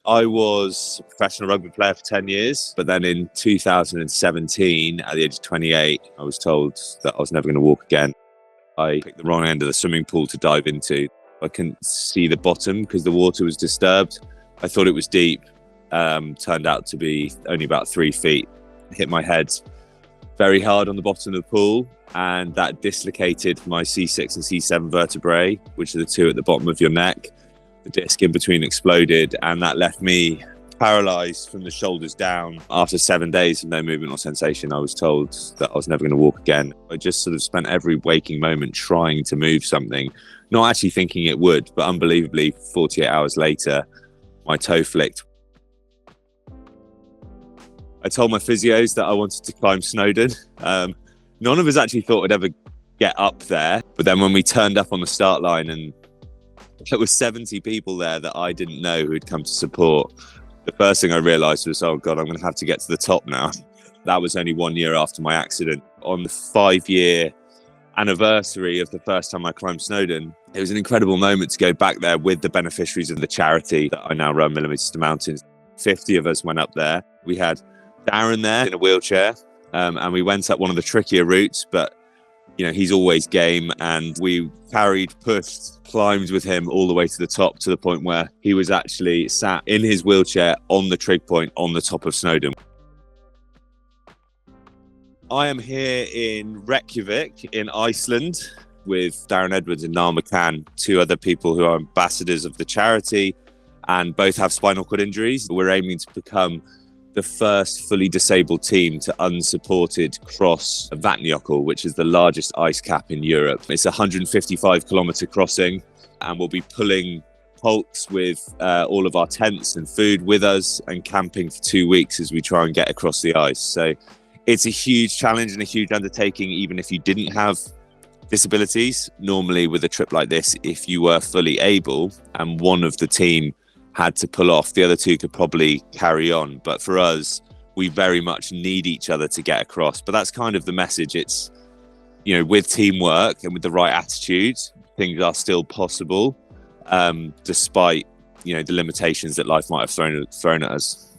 I was a professional rugby player for 10 years, but then in 2017, at the age of 28, I was told that I was never going to walk again. I picked the wrong end of the swimming pool to dive into. I couldn't see the bottom because the water was disturbed. I thought it was deep, turned out to be only about 3 feet. Hit my head very hard on the bottom of the pool, and that dislocated my C6 and C7 vertebrae, which are the two at the bottom of your neck. The disc in between exploded, and that left me paralysed from the shoulders down. After 7 days of no movement or sensation, I was told that I was never going to walk again. I just sort of spent every waking moment trying to move something, not actually thinking it would, but unbelievably, 48 hours later, my toe flicked. I told my physios that I wanted to climb Snowdon. None of us actually thought I'd ever get up there. But then when we turned up on the start line and there was 70 people there that I didn't know who'd come to support, the first thing I realised was, oh God, I'm going to have to get to the top now. That was only 1 year after my accident. On the 5-year anniversary of the first time I climbed Snowdon, it was an incredible moment to go back there with the beneficiaries of the charity that I now run, Millimetres to Mountains. 50 of us went up there. We had Darren there in a wheelchair, and we went up one of the trickier routes, but he's always game, and we carried, pushed, climbed with him all the way to the top, to the point where he was actually sat in his wheelchair on the trig point on the top of Snowdon. I am here in Reykjavik in Iceland with Darren Edwards and Niall McCann, two other people who are ambassadors of the charity and both have spinal cord injuries. We're aiming to become the first fully disabled team to unsupported cross Vatnajökull, which is the largest ice cap in Europe. It's a 155-kilometre crossing, and we'll be pulling halts with all of our tents and food with us and camping for 2 weeks as we try and get across the ice. So it's a huge challenge and a huge undertaking, even if you didn't have disabilities. Normally with a trip like this, if you were fully able and one of the team had to pull off, the other two could probably carry on. But for us, we very much need each other to get across. But that's kind of the message. It's, with teamwork and with the right attitude, things are still possible, despite, the limitations that life might have thrown at us.